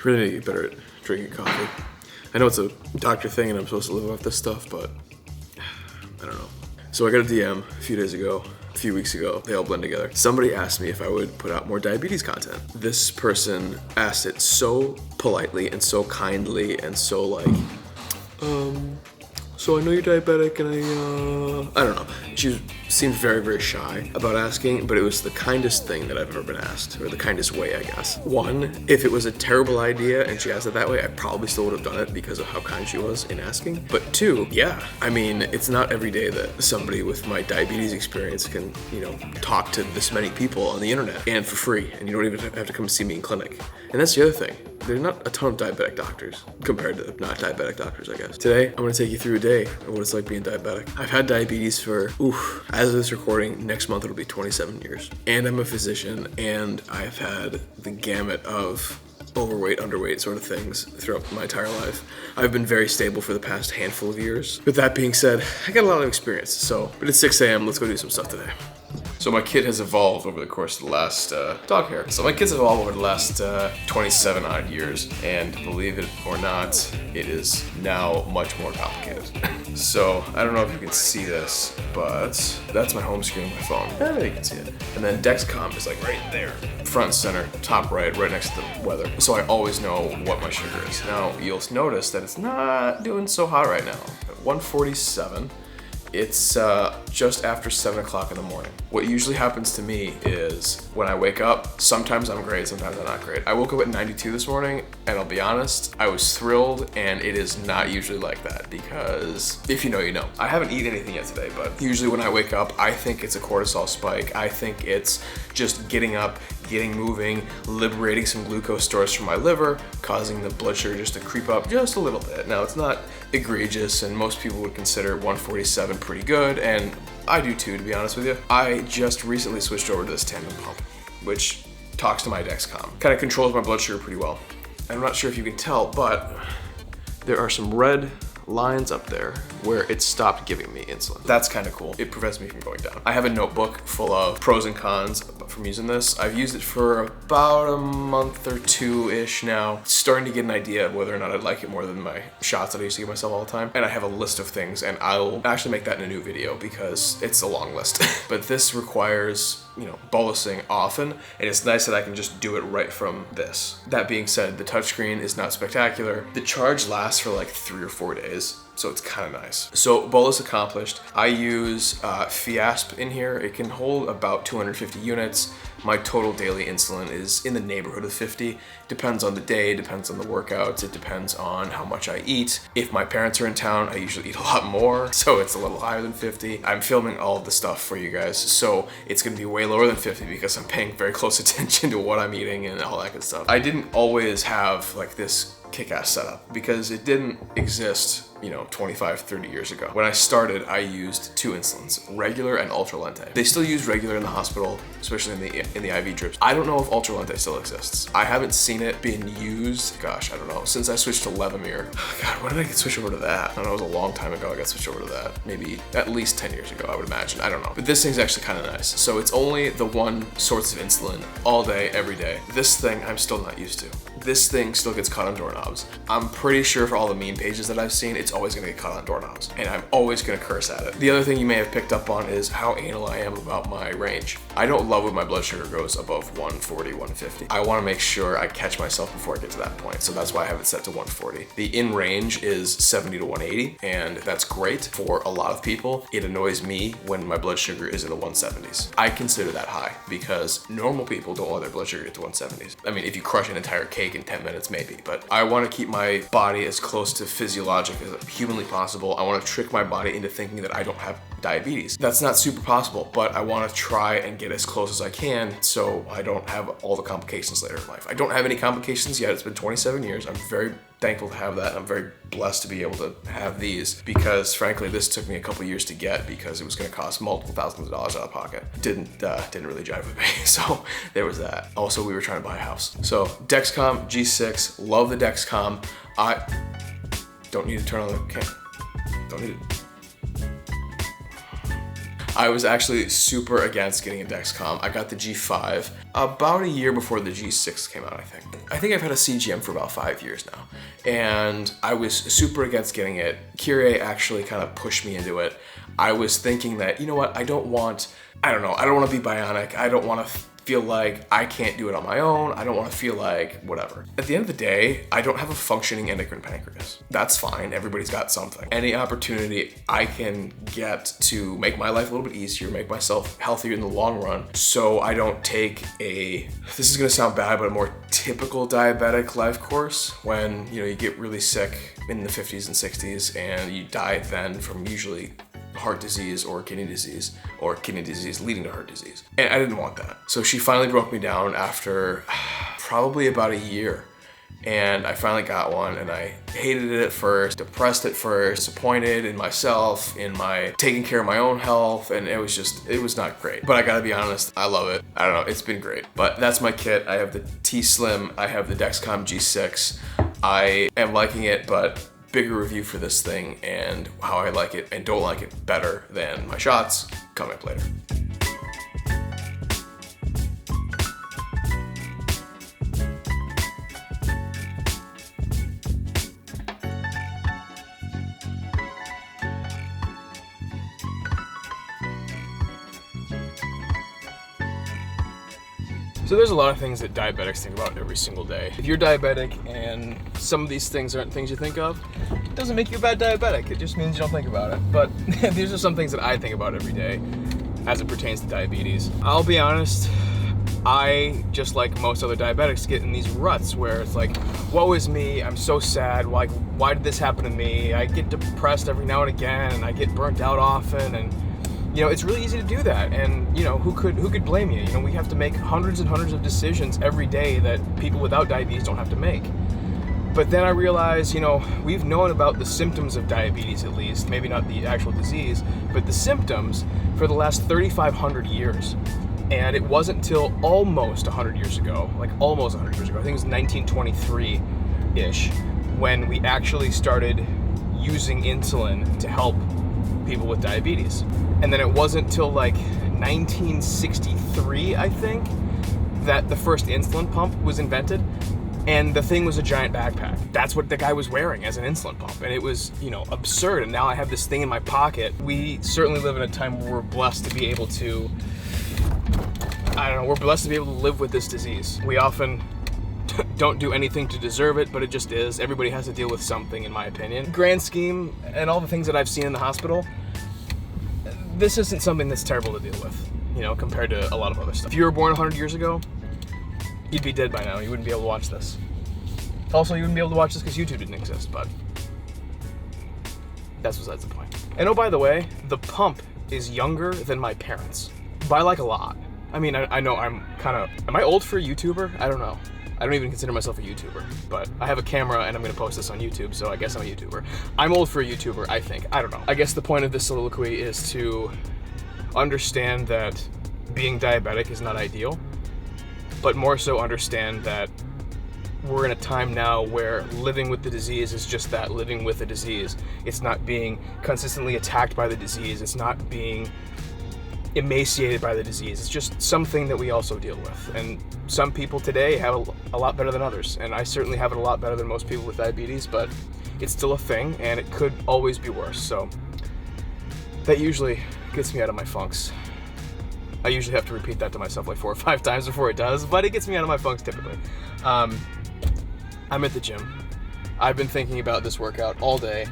Really need to get better at drinking coffee. I know it's a doctor thing and I'm supposed to live off this stuff, but I don't know. So I got a DM a few weeks ago, they all blend together. Somebody asked me if I would put out more diabetes content. This person asked it so politely and so kindly and so like, so I know you're diabetic and I don't know. She seemed very, very shy about asking, but it was the kindest thing that I've ever been asked, or the kindest way, I guess. One, if it was a terrible idea and she asked it that way, I probably still would have done it because of how kind she was in asking. But two, yeah, I mean, it's not every day that somebody with my diabetes experience can, talk to this many people on the internet and for free, and you don't even have to come see me in clinic. And that's the other thing. There's not a ton of diabetic doctors compared to not diabetic doctors, I guess. Today, I'm gonna take you through a day of what it's like being diabetic. I've had diabetes for, as of this recording, next month it'll be 27 years. And I'm a physician, and I've had the gamut of overweight, underweight sort of things throughout my entire life. I've been very stable for the past handful of years. With that being said, I got a lot of experience, but it's 6 a.m., let's go do some stuff today. So my kid has evolved over the course of the last, dog hair. So my kid's evolved over the last 27 odd years, and believe it or not, it is now much more complicated. So I don't know if you can see this, but that's my home screen of my phone. Yeah, you can see it. And then Dexcom is like right there, front and center, top right next to the weather. So I always know what my sugar is. Now you'll notice that it's not doing so hot right now. At 147. It's just after 7 o'clock in the morning. What usually happens to me is when I wake up, sometimes I'm great, sometimes I'm not great. I woke up at 92 this morning, and I'll be honest, I was thrilled, and it is not usually like that because if you know, you know. I haven't eaten anything yet today, but usually when I wake up, I think it's a cortisol spike. I think it's just getting up, getting moving, liberating some glucose stores from my liver, causing the blood sugar just to creep up just a little bit. Now, it's not egregious, and most people would consider 147 pretty good, and I do too, to be honest with you. I just recently switched over to this tandem pump, which talks to my Dexcom. Kind of controls my blood sugar pretty well. I'm not sure if you can tell, but there are some red lines up there where it stopped giving me insulin. That's kind of cool. It prevents me from going down. I have a notebook full of pros and cons from using this. I've used it for about a month or two-ish now. Starting to get an idea of whether or not I'd like it more than my shots that I used to give myself all the time. And I have a list of things, and I'll actually make that in a new video because it's a long list. But this requires, bolusing often, and it's nice that I can just do it right from this. That being said, the touchscreen is not spectacular. The charge lasts for like 3 or 4 days. So it's kind of nice. So bolus accomplished. I use Fiasp in here. It can hold about 250 units. My total daily insulin is in the neighborhood of 50. Depends on the day, depends on the workouts, it depends on how much I eat. If my parents are in town, I usually eat a lot more, so it's a little higher than 50. I'm filming all of the stuff for you guys, so it's gonna be way lower than 50 because I'm paying very close attention to what I'm eating and all that good stuff. I didn't always have like this kick-ass setup because it didn't exist 25, 30 years ago. When I started, I used 2 insulins, regular and ultra lente. They still use regular in the hospital, especially in the IV drips. I don't know if ultra lente still exists. I haven't seen it being used, gosh, I don't know, since I switched to Levemir. God, when did I get switched over to that? I don't know, it was a long time ago I got switched over to that. Maybe at least 10 years ago, I would imagine. I don't know. But this thing's actually kind of nice. So it's only the one source of insulin all day, every day. This thing I'm still not used to. This thing still gets caught on doorknobs. I'm pretty sure for all the meme pages that I've seen, it's always gonna get caught on doorknobs, and I'm always gonna curse at it. The other thing you may have picked up on is how anal I am about my range. I don't love when my blood sugar goes above 140, 150. I wanna make sure I catch myself before I get to that point, so that's why I have it set to 140. The in range is 70 to 180, and that's great for a lot of people. It annoys me when my blood sugar is in the 170s. I consider that high because normal people don't want their blood sugar to get to 170s. I mean, if you crush an entire cake in 10 minutes, maybe, but I wanna keep my body as close to physiologic as humanly possible. I want to trick my body into thinking that I don't have diabetes. That's not super possible, but I want to try and get as close as I can so I don't have all the complications later in life. I don't have any complications yet. It's been 27 years. I'm very thankful to have that. I'm very blessed to be able to have these because frankly, this took me a couple years to get because it was going to cost multiple thousands of dollars out of pocket. Didn't really jive with me. So there was that. Also, we were trying to buy a house. So Dexcom G6, love the Dexcom. I don't need to turn on the camera. Don't need it. I was actually super against getting a Dexcom. I got the G5 about a year before the G6 came out, I think. I think I've had a CGM for about 5 years now. And I was super against getting it. Kyrie actually kind of pushed me into it. I was thinking that, you know what, I don't want to be bionic. I don't want to feel like I can't do it on my own. I don't want to feel like whatever. At the end of the day, I don't have a functioning endocrine pancreas. That's fine. Everybody's got something. Any opportunity I can get to make my life a little bit easier, make myself healthier in the long run, so I don't take this is gonna sound bad, but a more typical diabetic life course when, you get really sick in the 50s and 60s and you die then from usually heart disease or kidney disease leading to heart disease. And I didn't want that. So she finally broke me down after probably about a year. And I finally got one, and I hated it at first, depressed at first, disappointed in myself, in my taking care of my own health, and it was not great. But I gotta be honest, I love it. I don't know, it's been great. But that's my kit. I have the T-Slim, I have the Dexcom G6. I am liking it, but bigger review for this thing and how I like it and don't like it better than my shots coming up later. So there's a lot of things that diabetics think about every single day. If you're diabetic and some of these things aren't things you think of, it doesn't make you a bad diabetic. It just means you don't think about it. But these are some things that I think about every day as it pertains to diabetes. I'll be honest, I, just like most other diabetics, get in these ruts where it's like, woe is me, I'm so sad, like, why did this happen to me? I get depressed every now and again, and I get burnt out often, and it's really easy to do that, and who could blame you? We have to make hundreds and hundreds of decisions every day that people without diabetes don't have to make. But then I realized, we've known about the symptoms of diabetes, at least, maybe not the actual disease, but the symptoms for the last 3,500 years. And it wasn't until almost 100 years ago, I think it was 1923-ish, when we actually started using insulin to help people with diabetes. And then it wasn't till 1963, I think, that the first insulin pump was invented. And the thing was a giant backpack. That's what the guy was wearing as an insulin pump. And it was, absurd. And now I have this thing in my pocket. We certainly live in a time where we're blessed to be able to, live with this disease. We often don't do anything to deserve it, but it just is. Everybody has to deal with something, in my opinion. Grand scheme, and all the things that I've seen in the hospital, this isn't something that's terrible to deal with, compared to a lot of other stuff. If you were born 100 years ago, you'd be dead by now. You wouldn't be able to watch this. Also, you wouldn't be able to watch this because YouTube didn't exist, but that's besides the point. And oh, by the way, the pump is younger than my parents. By a lot. I mean, I know am I old for a YouTuber? I don't know. I don't even consider myself a YouTuber, but I have a camera and I'm gonna post this on YouTube, so I guess I'm a YouTuber. I'm old for a YouTuber, I think. I don't know. I guess the point of this soliloquy is to understand that being diabetic is not ideal, but more so understand that we're in a time now where living with the disease is just that, living with a disease. It's not being consistently attacked by the disease. It's not being emaciated by the disease. It's just something that we also deal with. And some people today have a lot better than others. And I certainly have it a lot better than most people with diabetes, but it's still a thing and it could always be worse. So that usually gets me out of my funks. I usually have to repeat that to myself 4 or 5 times before it does, but it gets me out of my funks typically. I'm at the gym. I've been thinking about this workout all day,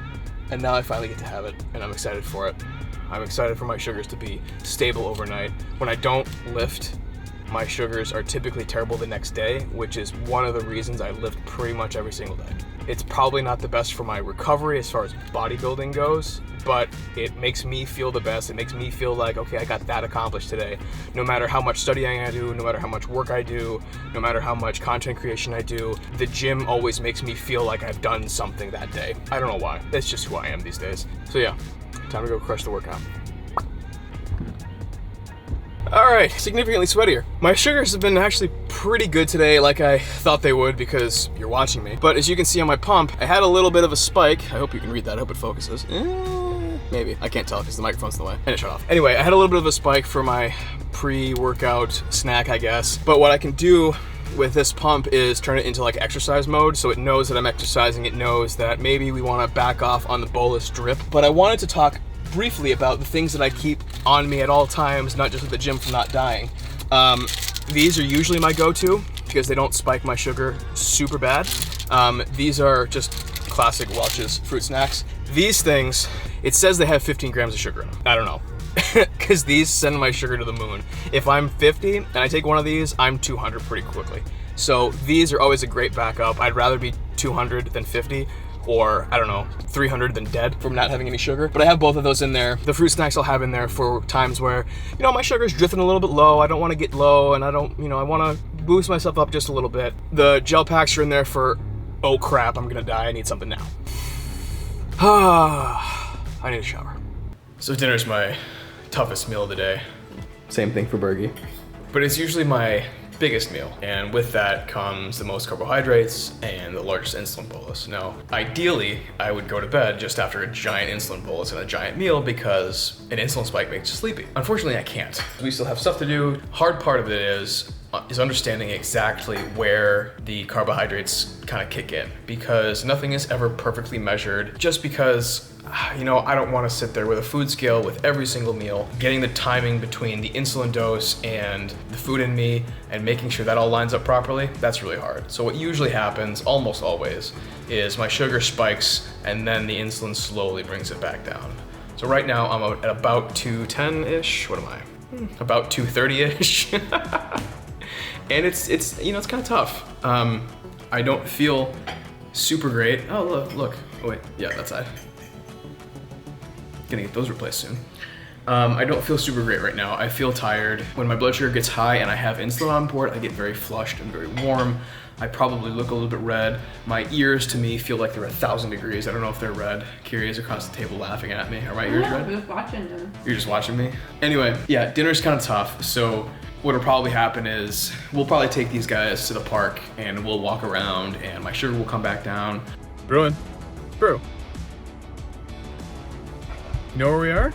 and now I finally get to have it, and I'm excited for it. I'm excited for my sugars to be stable overnight. When I don't lift, my sugars are typically terrible the next day, which is one of the reasons I lift pretty much every single day. It's probably not the best for my recovery as far as bodybuilding goes, but it makes me feel the best. It makes me feel like, okay, I got that accomplished today. No matter how much studying I do, no matter how much work I do, no matter how much content creation I do, the gym always makes me feel like I've done something that day. I don't know why. That's just who I am these days. So yeah, time to go crush the workout. Alright, significantly sweatier. My sugars have been actually pretty good today, like I thought they would because you're watching me. But as you can see on my pump, I had a little bit of a spike. I hope you can read that. I hope it focuses. Maybe Maybe. I can't tell because the microphone's in the way. And it shut off. Anyway, I had a little bit of a spike for my pre-workout snack, I guess. But what I can do with this pump is turn it into like exercise mode, so it knows that I'm exercising. It knows that maybe we want to back off on the bolus drip. But I wanted to talk briefly about the things that I keep on me at all times, not just at the gym from not dying. These are usually my go-to because they don't spike my sugar super bad. These are just classic Welch's fruit snacks. These things, it says they have 15 grams of sugar in them. I don't know. Because these send my sugar to the moon. If I'm 50 and I take one of these, I'm 200 pretty quickly. So these are always a great backup. I'd rather be 200 than 50, or I don't know, 300 than dead from not having any sugar. But I have both of those in there. The fruit snacks I'll have in there for times where, you know, my sugar's drifting a little bit low. I don't want to get low, and I don't, you know, I want to boost myself up just a little bit. The gel packs are in there for, oh crap, I'm gonna die, I need something now. I need a shower. So dinner's my toughest meal of the day. Same thing for Bergie. But it's usually my biggest meal, and with that comes the most carbohydrates and the largest insulin bolus. Now, ideally, I would go to bed just after a giant insulin bolus and a giant meal because an insulin spike makes you sleepy. Unfortunately, I can't. We still have stuff to do. Hard part of it is understanding exactly where the carbohydrates kind of kick in, because nothing is ever perfectly measured. Just because, you know, I don't want to sit there with a food scale with every single meal, getting the timing between the insulin dose and the food in me and making sure that all lines up properly, that's really hard. So what usually happens, almost always, is my sugar spikes and then the insulin slowly brings it back down. So right now I'm at about 210-ish, what am I? About 230-ish. And it's you know, it's kind of tough. I don't feel super great. Oh, look. Oh, wait, yeah, that's I. Gonna get those replaced soon. I don't feel super great right now. I feel tired. When my blood sugar gets high and I have insulin on board, I get very flushed and very warm. I probably look a little bit red. My ears, to me, feel like they're 1,000 degrees. I don't know if they're red. Kiri's across the table laughing at me. Are my ears red? I'm just watching them. You're just watching me? Anyway, yeah, dinner's kind of tough, so what'll probably happen is we'll probably take these guys to the park and we'll walk around and my sugar will come back down. Bruin, Brew. You know where we are?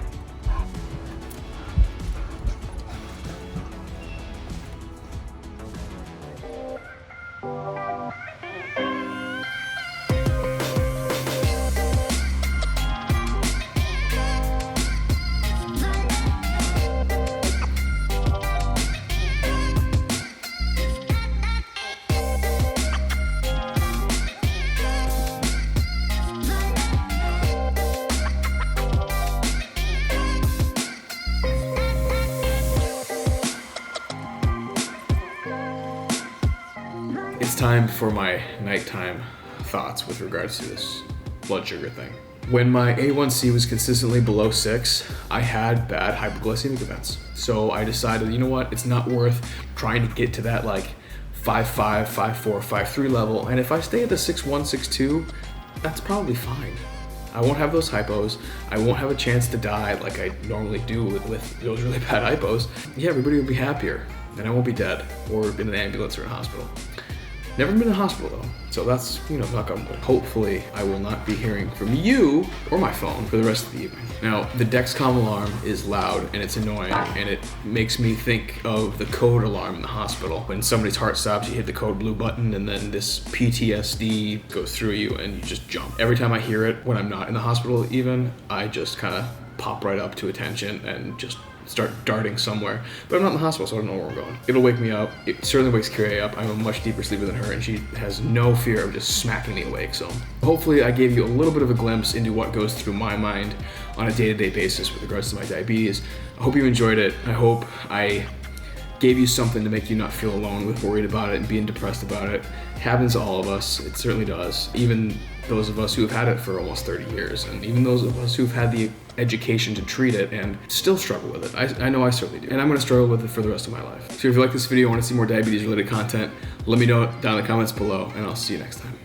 It's time for my nighttime thoughts with regards to this blood sugar thing. When my A1C was consistently below 6, I had bad hypoglycemic events. So I decided, you know what, it's not worth trying to get to that like 5.5, 5.4, 5.3 level. And if I stay at the 6.1, 6.2, that's probably fine. I won't have those hypos. I won't have a chance to die like I normally do with those really bad hypos. Yeah, everybody will be happier. And I won't be dead or in an ambulance or in a hospital. Never been in a hospital though, so that's, you know, knock on wood. Hopefully I will not be hearing from you or my phone for the rest of the evening. Now, the Dexcom alarm is loud and it's annoying, and it makes me think of the code alarm in the hospital. When somebody's heart stops, you hit the code blue button and then this PTSD goes through you and you just jump. Every time I hear it, when I'm not in the hospital even, I just kind of pop right up to attention and just start darting somewhere. But I'm not in the hospital, so I don't know where we're going. It'll wake me up. It certainly wakes Kiri up. I'm a much deeper sleeper than her, and she has no fear of just smacking me awake. So hopefully I gave you a little bit of a glimpse into what goes through my mind on a day-to-day basis with regards to my diabetes. I hope you enjoyed it. I hope I gave you something to make you not feel alone with worried about it and being depressed about it. It happens to all of us. It certainly does. Even those of us who have had it for almost 30 years, and even those of us who've had the education to treat it and still struggle with it. I know I certainly do. And I'm gonna struggle with it for the rest of my life. So if you like this video and want to see more diabetes related content, let me know down in the comments below, and I'll see you next time.